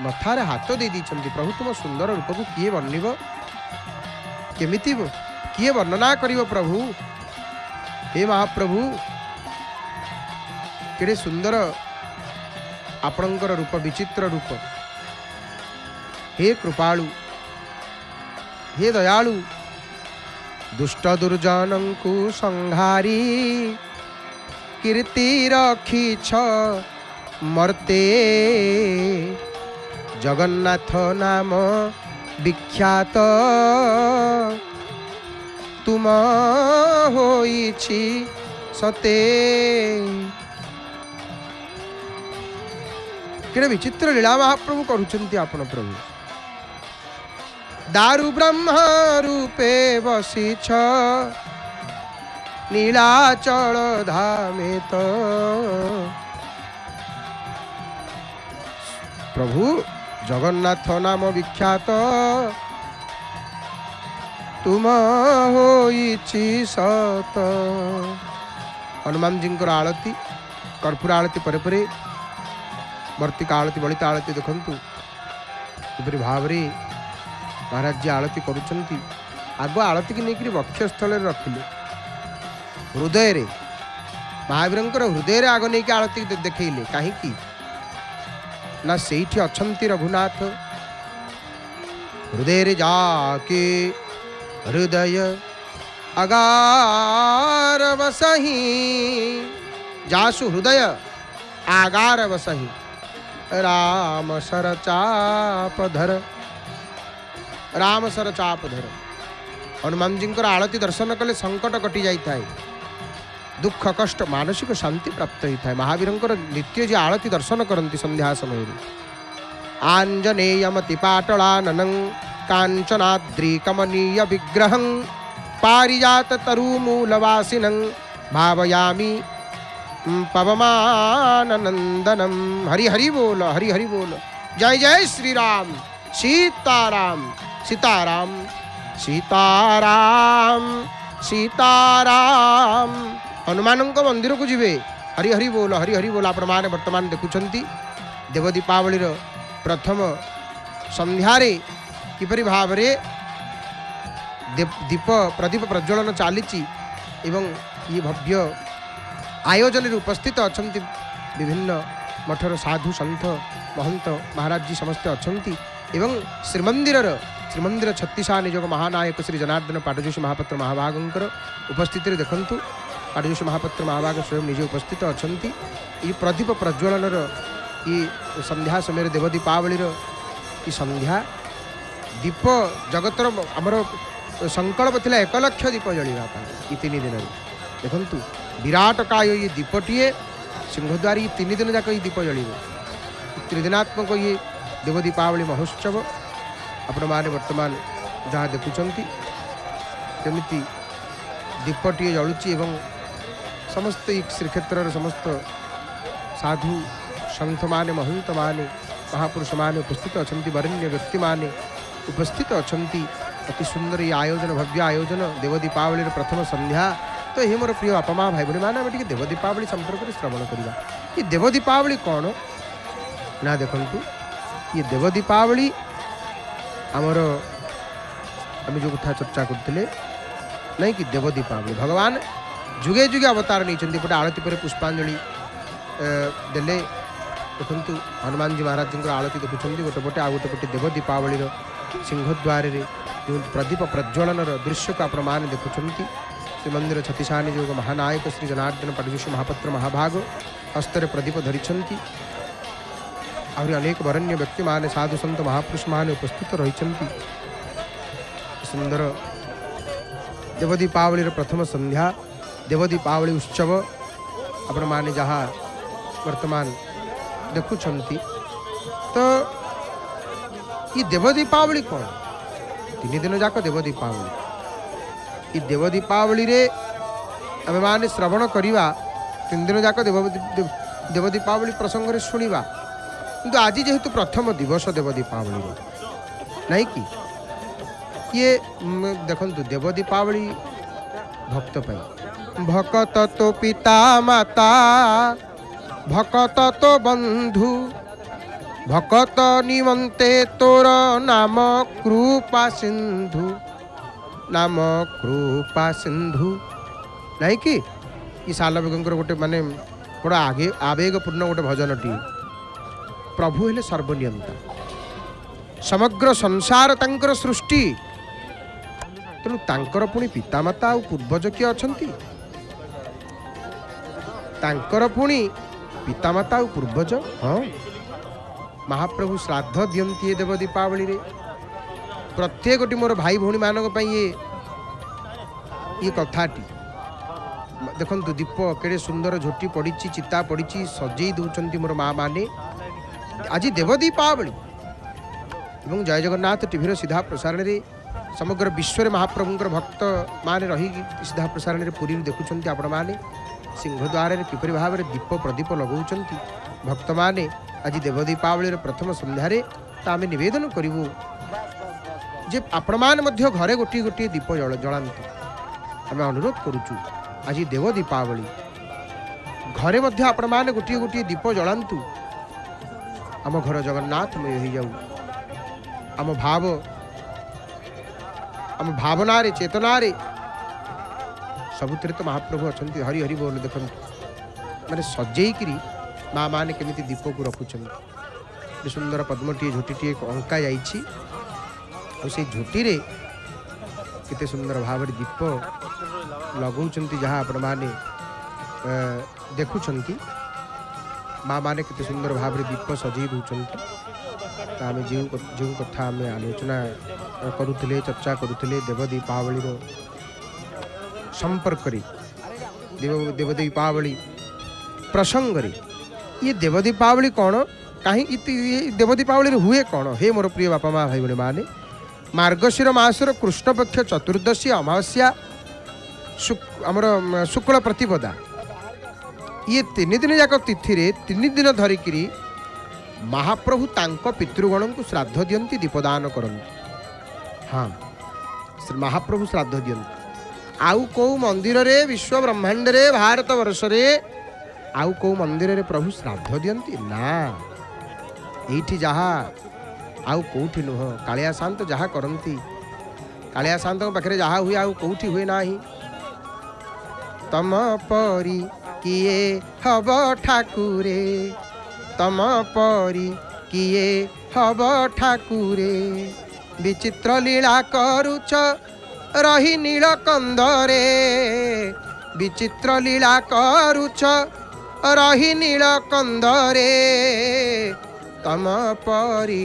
मथारे हाथ दे दीचंती प्रभु तुम सुंदर रूप को किए वर्णिब केमिति किए वर्णना करिव प्रभु हे महाप्रभु केड़े सुंदर आपणकर रूप विचित्र रूप हे कृपालु हे दयालु दुष्ट दुर्जन को संहारी कीर्ति रखीछ मर्ते जगन्नाथ नाम विख्यात तुम होइछि सते केड़े विचित्र लीला महाप्रभु करुचंती आपण प्रभु दारु ब्रह्म रूपे बसीछ नीलाचल धामे तो प्रभु जगन्नाथ नाम विख्यात तुम होइछि सत हनुमान जी आलती कर्पूर आलती परे परे वर्तिका आलती बलिता आलती देखंतु किपरि भावरे महाराज जी आलती करुचंती आग आलती की नहीं वक्षस्थल रखिले हृदय रे महावीरंकर हृदय आग नहीं आरती देखले कहीं ना सेठी अछंती रघुनाथ हृदय जाके हृदय अगार वसही जासु हृदय आगार वसही राम सर चापधर राम सर चापधर। हनुमान जी आरती दर्शन कले संकट कटि जाए दुख कष्ट मानसिक शांति प्राप्त होता है। महावीर नित्य जो आरती दर्शन करती संध्या समय आंजनेयमतिपाटलाननं कांचनाद्रिकमनीय विग्रहं पारिजात तरुमूलवासिनं भावयामि पवमाननंदनम। हरि हरि बोल, हरि हरि बोल। जय जय श्री राम, सीताराम सीताराम सीताराम सीताराम। हनुमान मंदिर को जीवे हरि हरि बोल, हरि हरि बोल। आपण माने वर्तमान देखुछंती देव दीपावली प्रथम संध्यारे किपरि भावरे दीप प्रदीप प्रज्वलन चली एवं ये भव्य आयोजन उपस्थित अच्छा विभिन्न मठर साधु सन्थ महंत महाराज जी समस्ते अच्छा एवं श्रीमंदिर छत्तीसा निजोग महानायक श्री जनार्दन पाटजोशी महापात्र महाभागंकर उपस्थिति देखंतु। पाटजोशी महापात्र महाभाग स्वयं निजे उपस्थित अच्छा। ये प्रदीप प्रज्वलन ये संध्या समय देव दीपावली ये संध्या दीप जगतर आमर संकल्प थिला 1 लाख दीप जलिबा ये 3 दिन देखंतु। विराट काय ये दीपटीए सिंहद्वार ये 3 दिन जाक ये दीप जलिब। त्रिदिनात्मक ये देव दीपावली महोत्सव आपण माने वर्तमान जहाँ देखुंट केमिति दीपटीए जलुची एवं समस्त श्रीक्षेत्र समस्त साधु सन्थ माने महंत माने महापुरुष माने उपस्थित अच्छा। वरेण्य व्यक्ति माने उपस्थित अच्छा। अति सुंदर ये आयोजन भव्य आयोजन देव दीपावली प्रथम संध्या। तो ये मोर प्रिय बापा माँ भाई भाई मैंने आम देव दीपावली संपर्क में श्रवण करवा। ये देव दीपावली कौन ना देखु ये देव दीपावली आमर आम जो कथा चर्चा करते नहीं कि देव दीपावली भगवान जुगे जुगे अवतार नहीं पटे आरती पर पुष्पांजलि देले देखु। हनुमान जी महाराज जी आरती देखुं गोटे पटे आ गोटे पटे देव दीपावली सिंहद्वार जो प्रदीप प्रज्वलन दृश्य को आपण मैंने देखुं। श्रीमंदिर छत्तीसानी जो महानायक श्री जनार्दन पाटजोशी महापात्र महाभाग हस्तर प्रदीप धरिछंती। आहरी अनेक वरण्य व्यक्ति माने साधु संत महापुरुष माने उपस्थित रही सुंदर देव दीपावली प्रथम संध्या देव दीपावली उत्सव आपण माने जहाँ वर्तमान देखुंट। तो ये देव दीपावली कौन 3 दिन जाक देव दीपावली ये देव दीपावली रे आम माने श्रवण करवा 3 दिन जाक देव दीपावली प्रसंग रे शुणा। किंतु आज जेहेतु प्रथम दिवस देव दीपावली नहीं कि ये देखंतु देव दीपावली भक्त पाई भक्त तो पिता माता भक्त तो बंधु भक्त निमंते तोर नाम कृपा सिंधु नाम कृपा सिंधु नहीं कि ये सालबेगर गोटे माने बड़ा आगे आवेगपूर्ण गोटे भजनटी प्रभु हेले सर्वनियंता समग्र संसार तांकर सृष्टि तेणु तांकर पुणी पितामाता और पूर्वज किए अछंती तांकर पुणी पितामाता और पूर्वज। हाँ महाप्रभु श्राद्ध दियंती देव दीपावली रे प्रत्येक मोर भाई भौणी मानक ये कथाटी देखंतु दीप केड़े सुंदर झोटी पड़ी चिता पड़ी सजई दौरान मोर माँ माने आज देव दीपावली एवं जय जगन्नाथ टीवी सीधा प्रसारण रे समग्र विश्व महाप्रभुंकर भक्त माने रही सीधा प्रसारण रे पूरी देखुंट आपण माने सिंहद्वार किपरि भाव दीप प्रदीप लगौंट भक्त माने आज देव दीपावली प्रथम संध्यारे तो आम निवेदन करूँ जे आपण मैंने घरे गोटे गोटे दीप जलांतु आम अनुरोध करुचु आज देव दीपावली घरे आपण मैंने गोटे गोटे दीप जलांतु आम घर जगन्नाथमय हो जाऊ आम भावना रे चेतना रे सबुतिर तो महाप्रभु अच्छा हरि हरि बोल देखो माने सजेकरी माँ मैंने केमी दीप को रखुच्च सुंदर पद्मटी झोटी अंका जा झोटी रे केते सुंदर भाव दीप लगौंट जहाँ आपण मैंने देखुं माँ मैंने केते सुंदर भाव दीप सजई दूसरी आम जो कथा आम आलोचना करुले चर्चा करुले देव दीपावली संपर्क देव दीपावली प्रसंग ये देव दीपावली कौन कहीं देव दीपावली हुए कौन हे मोर प्रिय बापा माँ भाई भाई माने मार्गशीर मासर कृष्ण पक्ष चतुर्दशी अमावस्या आमर शुक्ल प्रतिपदा ये 3 दिन जाक तिथि रे 3 दिन धरिकी महाप्रभु तांको पितृगण को श्राद्ध दियंती दीपदान करती। हाँ महाप्रभु श्राद्ध दियंती आउ को मंदिर रे विश्व ब्रह्मांड रे भारत वर्ष रे आउ को मंदिर रे प्रभु श्राद्ध दियंती ना एठी जहा आउ कोठी नुह कालिया शांत जहा करंती कालिया शांत पाखे जहा हुए आउ कोठी हुए नाही तम परी किए हब ठाकुरे तम परी किए हब ठाकुरे विचित्र लीला करुच रही नीलकंदरे विचित्र लीला करुच रही नीलकंदरे तम परी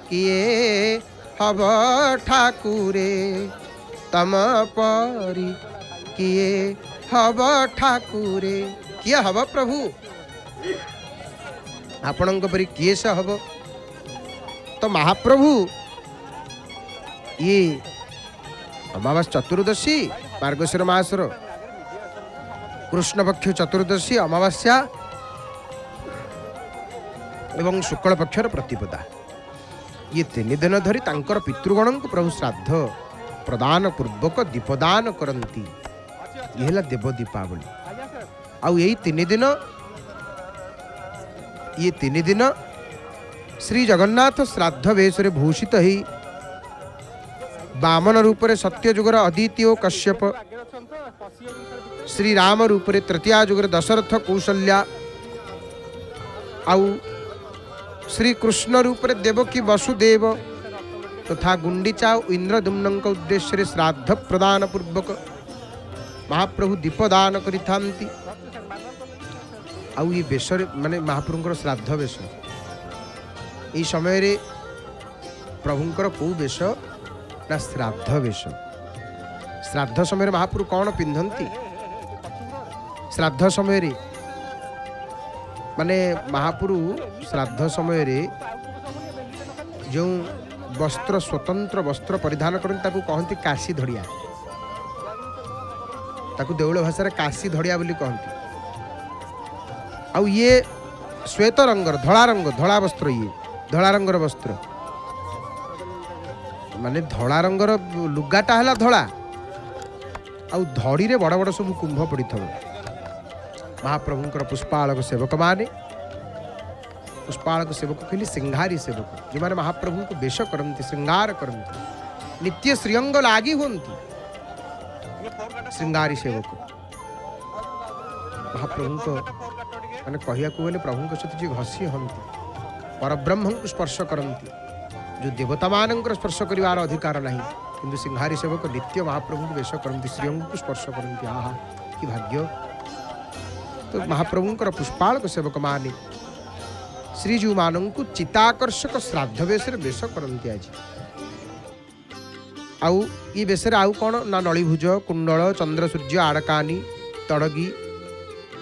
किए हब ठाकुरे तम परी किए हब ठाकुरे किए हब प्रभु आपणक परी किए से हब तो महाप्रभु ये अमावास चतुर्दशी मार्गशीर मासर कृष्ण पक्ष चतुर्दशी अमावास्या एवं शुक्ल पक्षर प्रतिपदा ये 3 दिन धरी तांकर पितृगण को प्रभु श्राद्ध प्रदान पूर्वक दीपदान करती ये है देव दीपावली आउ यही 3 दिन श्री जगन्नाथ श्राद्ध वेश भूषित ही वामन रूप से सत्य जुगर अदित्य कश्यप श्री राम रूप से तृतीया जुगर दशरथ कौशल्या आउ श्री कृष्ण रूप से देवकी वसुदेव तथा गुंडीचा इंद्रदुम्न उद्देश्य श्राद्ध प्रदान पूर्वक महाप्रभु दीपदान करिथांती आउ ये बेश माने महाप्रभुंकर श्राद्ध वेश ये समय रे प्रभुंकर कौ वेश ना श्राद्ध वेश श्राद्ध समय महाप्रभु कौन पिंधंती श्राद्ध समय रे माने महाप्रभु श्राद्ध समय रे जो वस्त्र स्वतंत्र वस्त्र परिधान करते कहती काशी धड़िया ताकू देउल भाषा काशी धड़िया बोली कहती आउ ये श्वेत रंगर धड़ा वस्त्र ये धड़ा रंगर वस्त्र माने धड़ा रंगर लुगाटा है धड़ा आउ धड़ी रे बड़ बड़ सब कुंभ पड़ी था महाप्रभुंकर पुष्पालक सेवक माने पुष्पालक सेवक कहली सिंगारी सेवक जो माने महाप्रभु को वेश करती श्रृंगार करती नित्य श्रीअंग लागी होती श्रृंगारी सेवक महाप्रभु को माने कहिया को बोले प्रभु के सहित जो घसी हंती परब्रह्म को स्पर्श करती जो देवता मान स्पर्श करार अधिकार नहीं किंतु सिंहारी सेवक नित्य महाप्रभु को वेश करती श्रीअंग को स्पर्श करती आहा कि भाग्य तो महाप्रभुंकर पुष्पालक सेवक माने श्रीजू मान को चिताकर्षक श्राद्ध वेश वेश करती आज आउ ये वेश आउ कौन ना नलीभुज कुंडल चंद्र सूर्य आड़कानी तड़गी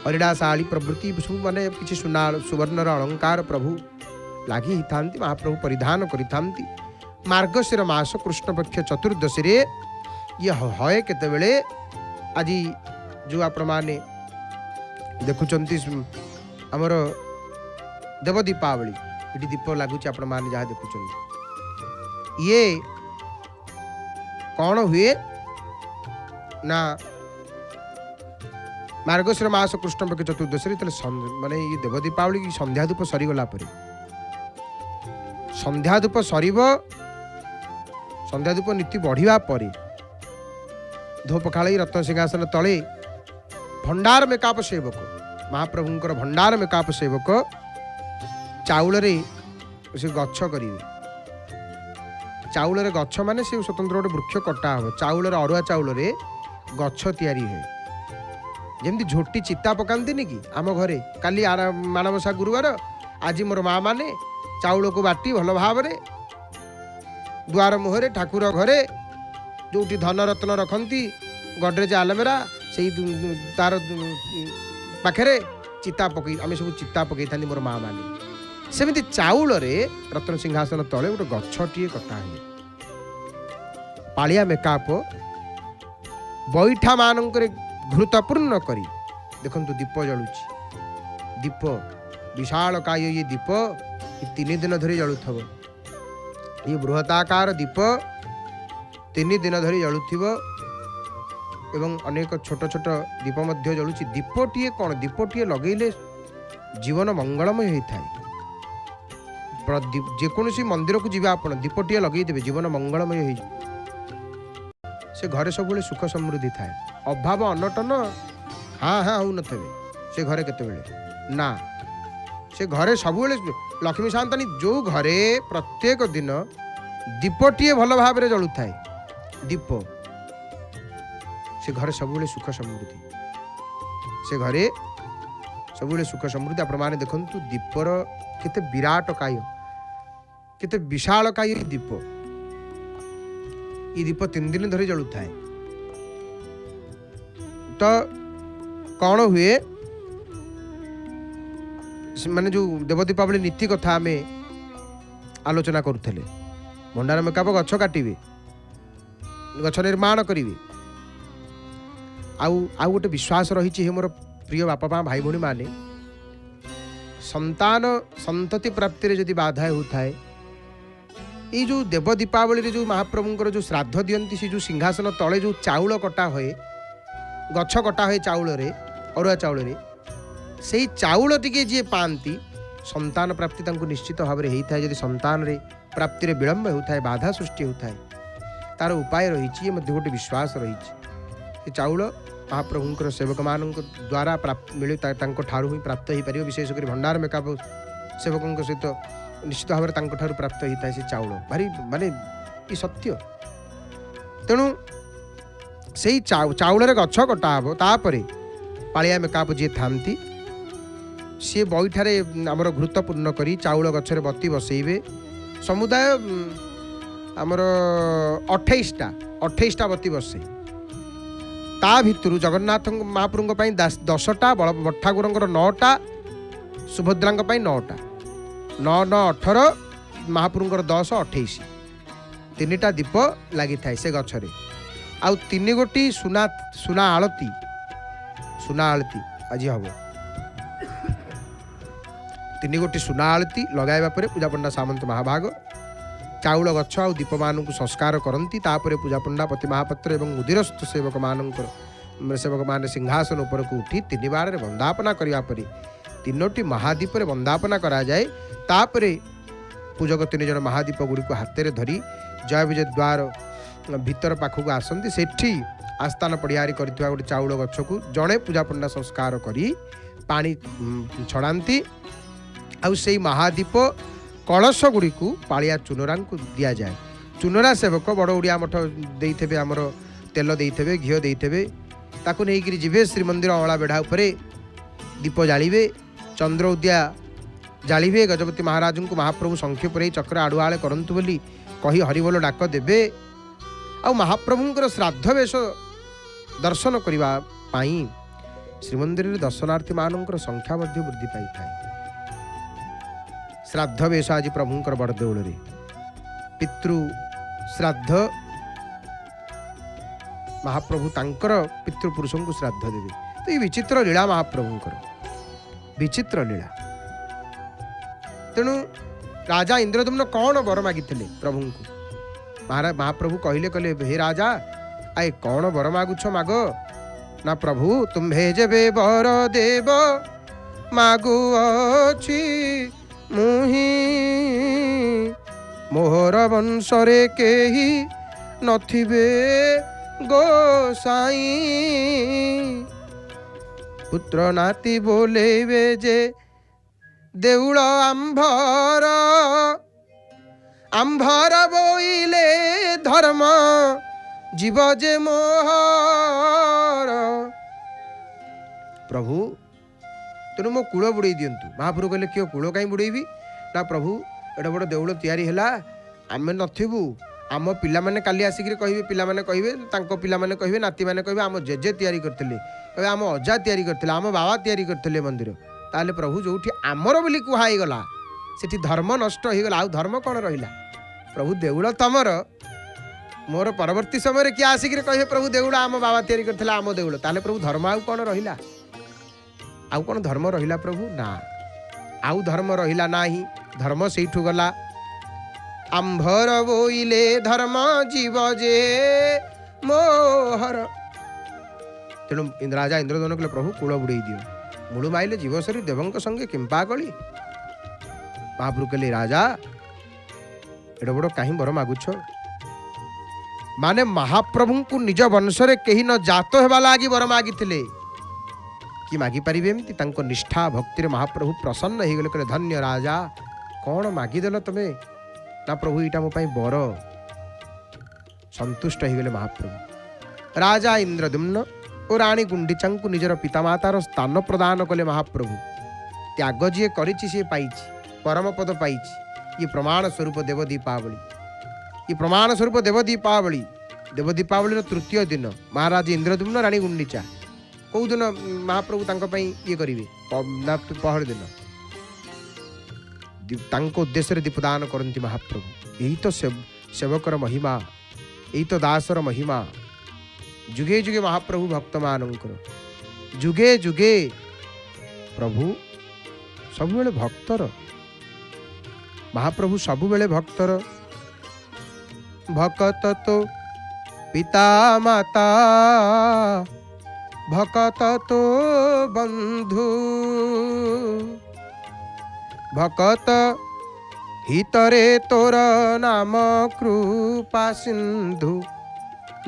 हरिणाशाली प्रभृति माने किसी सुना सुवर्णर अलंकार प्रभु लगी था महाप्रभु परिधान करि मार्गशीर मास कृष्ण पक्ष चतुर्दशी रे ये हय केतेबेले आज जो आपण माने देखुचंती हमर देव दीपावली ये दीप लगुच आपण माने जहाँ देखुचंती ये कौन हुए ना मार्गशीर मास कृष्ण पक्ष चतुर्दशी माने ये देव दीपावली की संध्या धूप सरीगला संध्या धूप सर संध्या धूप नीति बढ़िया पर धूप खाई रत्न सिंहासन तले भंडार मेकाप सेवक महाप्रभुंकर भंडार मेकाप सेवक चाउल से गछ करेंगे। चाउल गछ माने से स्वतंत्र गोटे वृक्ष कटा हम चाउल अरुआ चाउल गछ तैयारी हुए जमी झोटी चिता पकाती कि आम घरे काली मानवसा गुरुवार आज मोर माँ मैंने चाउल को बाटी भल भाव द्वार मुहरे ठाकुर घरे जो धन रत्न रखती गडरेज आलमेरा से तार पाखे चिता पकई आम सब चिता पकई था मोर माँ मैंने सेमती चाउल रत्न सिंहासन तले गोटे गछटे कटा हुए पालिया मेकाप बैठा मानक घृतपूर्ण करी देखु दीप जलुची दीप विशाल काय ये दीप 3 दिन धरी जलुथब ये बृहताकार दीप 3 दिन धरी जलुथिब एवं अनेक छोट छोट दीप मध्य जलुची दीपटीए कौन दीपटीए लगेले जीवन मंगलमय होता है जेकोसी मंदिर को जीवा आप दीपटीए लगेदेवे जीवन मंगलमय हो से घरे सब सुख समृद्धि थाए अभाव अनटन हाँ हाँ हो न से घरे केते ना से घरे सब लक्ष्मी शांतानी जो घरे प्रत्येक दिन दीपटीए भल भाव जलु थाए दीप से घरे सब सुख समृद्धि से घरे सब सुख समृद्धि आप मैंने देखु दीपर केते विराट काय केते विशाल काय दीप ये दीप 3 दिन धरी जलु थाए तो कौन हुए माने जो देव दीपावली नीति कथा आम आलोचना करुले भंडार मेकाप गछ काटिबे गछ निर्माण करेंगे आउ गोटे विश्वास रही मोर प्रिय बापा माँ भाई भौणी माने संतान संतति प्राप्ति जदि बाधा होता है ये जो देव दीपावली जो महाप्रभुंकर जो श्राद्ध दियंती से जो सिंहासन तले जो चाउल कटा हुए गछ कटा हुए चाउल अरुआ चाउल से चाउल टिके जी पाती संतान प्राप्ति तांको निश्चित भाव में होता है। जदि संतान रे प्राप्ति रे विलंब होता है बाधा सृष्टि होता है तार उपाय रही गोटे विश्वास रही चाउल महाप्रभुंकर सेवक मान द्वारा मिले ठारू ही प्राप्त हो पार विशेषकर भंडार मेकाप सेवकों सहित निश्चित भाव में प्राप्त होता है से चाउल भारी माने ये सत्य तेणु से चाउल गछ कटा हम तापर पालिया मेकाप जी था सी बैठारे आमर घृतपूर्ण करी चाउल गछरे बत्ती बसैबे समुदाय आमर 28टा बत्ती बसै ता भितर जगन्नाथ महाप्रभु 10टा बड़ ठाकुर 9टा सुभद्रा 9टा 9 9 18 महाप्रभुंकर 10 28 3टा दीप लगी थाए से गछरे आउ 3 गोटी सुना आलती आज हम 3 गोटी सुना आलती लगाइबा परे पूजा पंडा सामंत महाभाग चाउल गछ आ दीप मान संस्कार करती तापर पूजा पंडा पति महापात्र एवं उदिरस्थ सेवक मान सिंहासन उपर को उठी 3 बार वंदापना करने पर 3टी महादीप वंदापना करा जाए तापरे पूजक 3 जन महादीप गुड़ी को हाथ में धरी जय विजय द्वार भीतर पाखक आसती सेठी आस्थान पड़ियारी करथिबा गोटे चाउल गछ को जड़े पूजा पंडा संस्कार करी पानी छड़ाती आउ से महादीप कलश गुड़ी को पालिया चुनरा को दि जाए चुनरा सेवक बड़ ओडिया मठ देइथेबे आमर तेल देइथेबे घिओ देइथेबे ताकू नेइकरी जिबे श्रीमंदिर अळा बेढ़ा उपरे दीप जालिबे चंद्र उद्या जालिबे गजपति महाराज को महाप्रभु संख्य पर चक्र आड़ुआले करंतु बोली कही हरिबोल डाक देबे आ महाप्रभुंकर श्राद्ध वेश दर्शन करने पाई श्रीमंदिर दर्शनार्थी मानकर संख्या मध्य वृद्धि पाई थाए श्राद्ध वेश आज प्रभुंकर बड़देउल पितृ श्राद्ध महाप्रभु तांकर पितृपुरुषों को श्राद्ध देवे तो ये विचित्र लीला महाप्रभुंकर विचित्र लीला तेणु राजा इंद्रदम्न कौन वर मागी प्रभु को महाप्रभु कहले हे राजा आए कौन वर मागुछ माग ना प्रभु तुम्हें जेबे वर देव मागुअछि मुही मोहर वंशरे केही नथिबे गोसाई पुत्र नाती बोलेबे जे देउल आंभर आंभर बोइले धर्म जीव जे मोहर। प्रभु तेणु मो कूल बुड़े दिंतु। महाप्रभु कहले क्यों कूल कहीं बुड़ेबी ना प्रभु एडे बड़ देउल तैयारी हैला आमे नथिबु आम पिला माने काली आसिक कहे पिला माने कहे तांको पिला माने कहे नाती माने कहे आम जेजे तैयारी करथिले कहे आम अजा तैयारी करथिले आम बाबा तैयारी करथिले मंदिर। ताले प्रभु जोठी आमर बोली कुहाई गला सेठी धर्म नष्ट हो गला। आ धर्म कौन रहिला? प्रभु देउल तमर मोर परवर्ती समय किए आसिक कहे प्रभु देउल आम बाबा तैयारी करथिला आम देउल। ताले प्रभु धर्म आउ कौन रहिला? आउ कौन धर्म रहिला प्रभु? ना आउ धर्म रहिला नाही। धर्म सेठू गला। आंभर बोइले धर्म जीव जे मोहर। तेणु राजा इंद्रदमन कहले प्रभु कूल बुड़े दियो मूल माइले जीव शरीर देवंक संगे किंपा गली। महाप्रभु कहले राजा एड बड़ कहीं बर मागुछ? माने महाप्रभु को निज वंशरे कहीं न जात हेबा लागी बर मागिथिले कि मागी पारिबे एमती? तांको निष्ठा भक्ति रे महाप्रभु प्रसन्न हो गले। कहले धन्य राजा कौन मागिदेल तमे? ना प्रभु इटा मो पाई बर। संतुष्ट हो गले महाप्रभु। राजा इंद्रद्युम्न और राणी गुंडीचा को निजर पितामातार स्थान प्रदान कले महाप्रभु। त्याग जी करिछि से पाइछि परम पद पाइछि। ये प्रमाण स्वरूप देव दीपावली। ये प्रमाण स्वरूप देव दीपावली। देव दीपावली तृतीय दिन महाराज इंद्रद्युम्न राणी गुंडीचा कौ दिन महाप्रभु तांको पई ये करिवे पहर दिन तांको उद्देश्य रे दीपदान करंती महाप्रभु। यही तो सेवकर महिमा, यही तो दासर महिमा। जुगे जुगे महाप्रभु भक्त मानकर जुगे जुगे प्रभु सब बेले भक्तर। महाप्रभु सब बेले भक्तर। भक्त तो पिता माता भक्त तो बंधु भक्त हितरे तोर नाम कृपा सिंधु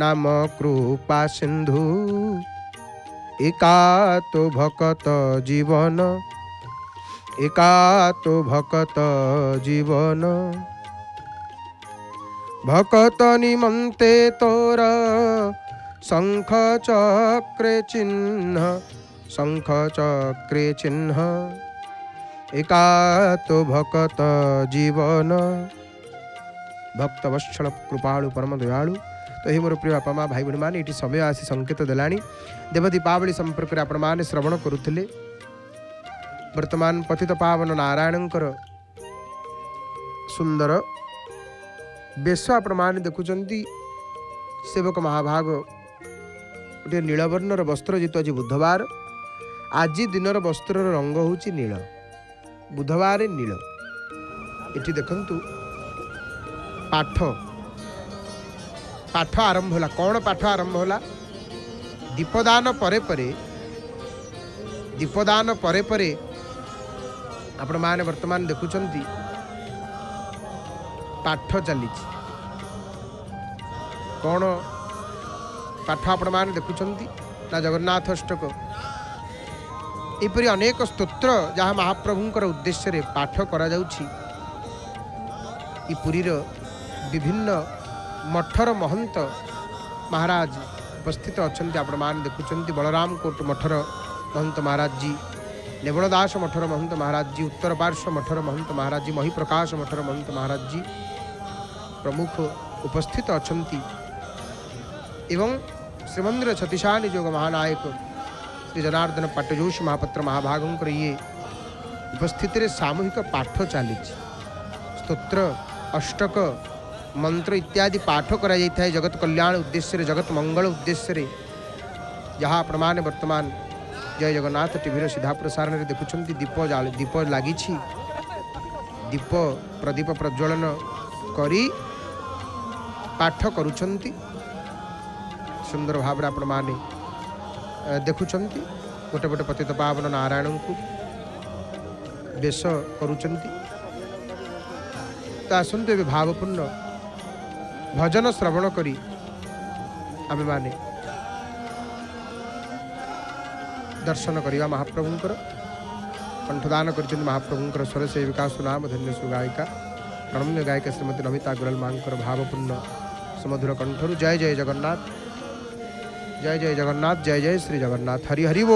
नाम कृपा सिंधु एका तो भक्त जीवन एका तो भक्त जीवन भक्त निमंते तोर शंख चक्रे चिन्ह शंख चक्रे चिन्ह एका तो भक्त जीवन। भक्त वत्सल कृपालु परम दयालु। तो ये मोर प्रिय बापा माँ भाई बहन मैंने ये समय आसी संकेत देलानी देव दीपावली संपर्क में आपण मैंने श्रवण करुले। वर्तमान पतित पावन नारायणकर सुंदर बेश आपण मैंने देखुंट। सेवक महाभाग गोटे नीलवर्णर वस्त्र जेतु आज बुधवार आज दिनर वस्त्र रंग हूँ नील बुधवार नील। ये देखंतु पाठ पाठ आरंभ होला। कौन पाठ आरंभ होला? दीपदान परे परे दीपदान परे परे आपण माने वर्तमान देखुचंती पाठ चली। कौन पाठ आपण माने देखुचंती ना जगन्नाथ अष्टक एपरी अनेक स्तोत्र जहाँ महाप्रभुंकर उद्देश्य रे पाठ करा जाउछि। ई पुरीर विभिन्न मठर महंत महाराज उपस्थित अच्छा। आपण मान देखुं बलराम कोट मठर महंत महाराज जी, नेवलदास मठर महंत महाराज जी, उत्तर पार्श्व मठर महंत महाराज जी, महिप्रकाश मठर महंत महाराज जी प्रमुख उपस्थित अच्छा। एवं श्रीमंदिर छत्तीसानी जोग महानायक श्री जनार्दन पाटजोश महापात्र महाभागंकर ये उपस्थित रे सामूहिक पाठ चली। स्तोत्र अष्टक मंत्र इत्यादि पाठ करा जाए जगत कल्याण उद्देश्य रे जगत मंगल उद्देश्य रे। जहाँ प्रमाण वर्तमान जय जगन्नाथ टीवी सीधा प्रसारण रे देखुछंती दीप लगी दीप प्रदीप प्रज्वलन करी पाठ करुछंती। सुंदर भाव आपण माने देखुछंती गोटे गोटे पतित पावन नारायण को बेश करुछंती। तो आसंतु ए भावपूर्ण भजन श्रवण करी आमे माने दर्शन करवा महाप्रभुंकर कंठदान कर महाप्रभुंकर स्वर सेविका सुनाम धन्य सुगायिका प्रणम्य गायिका श्रीमती नमिता गुरल मांकर भावपूर्ण सुमधुर कंठरु जय जय जगन्नाथ जय जय जगन्नाथ जय जय श्री जगन्नाथ हरि हरि बोल।